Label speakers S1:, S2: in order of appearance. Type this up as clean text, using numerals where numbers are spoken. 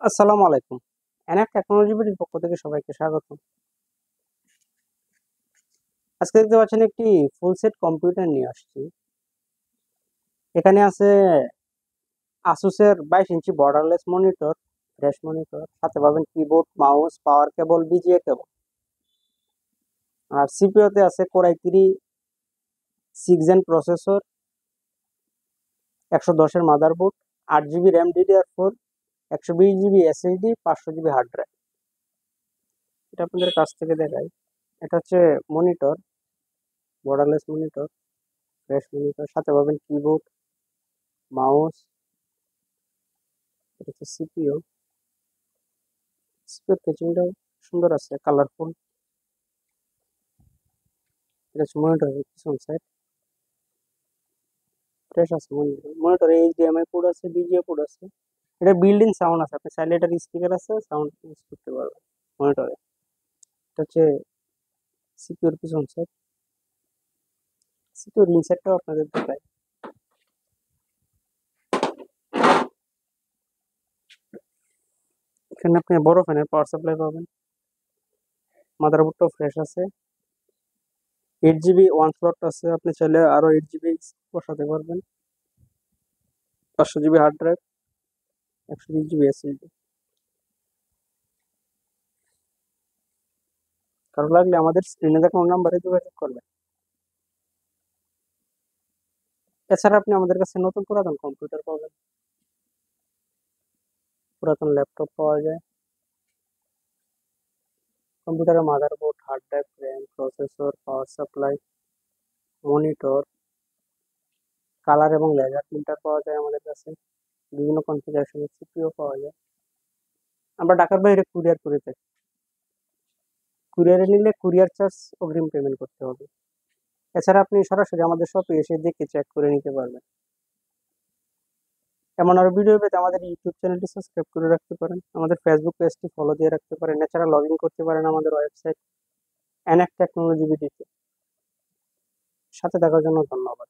S1: আসসালামু আলাইকুম। NF technology বিডির পক্ষ থেকে সবাইকে স্বাগত। আজকে দেখতে পাচ্ছেন একটি ফুল সেট কম্পিউটার নিয়ে আসছি। এখানে আছে আসুসের 22 ইঞ্চি বর্ডারলেস মনিটর, ফ্রেশ মনিটর, সাথে পাবেন কিবোর্ড, মাউস, পাওয়ার কেবল, বিজিএ কেবল। আর সিপিইউতে আছে কোর i3 6 জেন প্রসেসর, 110 এর motherboard, 8 GB RAM DDR4, 120 GB SSD, 500 GB hard drive. এটা আপনাদের কাছ থেকে দেখাই। এটা হচ্ছে monitor, borderless monitor, fresh monitor, সাথে পাবেন কিবোর্ড, মাউস। এটা হচ্ছে সিপিইউ। সিপিইউর প্যাচিংটাও সুন্দর আছে, কালারফুল। এটা হচ্ছে মনিটরের পিছন সাইড, ফ্রেশ আছে মনিটর। মনিটরে এইচডিএমআই পোর্ট আছে, বিজিএ পোর্ট আছে। এটা বিল্ড ইন সাউন্ড আছে, আপনি চাইলে এটার স্পিকার আছে, সাউন্ড ইউজ করতে পারবেন মনিটরে। এটা হচ্ছে সিপিইউর পিছন সাইড। সিপিইউর ইনসাইডটাও আপনাদের দেখায়। এখানে আপনি বড় ফ্যানের পাওয়ার সাপ্লাই পাবেন। মাদারবোর্ডটাও ফ্রেশ আছে। 8 জিবি ওয়ান স্লট আছে, আপনি চাইলে আরো 8 জিবি বসাতে পারবেন। 500 GB hard drive, 120 GB SSD. কারো লাগলে আমাদের স্ক্রিনে দেখানো নাম্বারে যোগাযোগ করবেন। এছাড়া আপনি আমাদের কাছে নতুন পুরাতন কম্পিউটার পাবেন, পুরাতন ল্যাপটপ পাওয়া যায়। কম্পিউটারের motherboard, hard drive, RAM, processor, power supply, monitor, colour এবং লেজার প্রিন্টার পাওয়া যায় আমাদের কাছে। বিভিন্ন কনফিগারেশনের সিপিইউ পাওয়া যায়। আমরা ঢাকার বাইরে কুরিয়ার করে থাকি। কুরিয়ারে নিলে কুরিয়ার চার্জ অগ্রিম পেমেন্ট করতে হবে। এছাড়া আপনি সরাসরি আমাদের শপে এসে দেখে চেক করে নিতে পারবেন। এমন আরো ভিডিও পেতে আমাদের ইউটিউব চ্যানেলটি সাবস্ক্রাইব করে রাখতে পারেন, আমাদের ফেসবুক পেজটি ফলো দিয়ে রাখতে পারেন। এছাড়া লগ ইন করতে পারেন আমাদের ওয়েবসাইট এনএফ টেকনোলজি বিডিতে। সাথে থাকার জন্য ধন্যবাদ।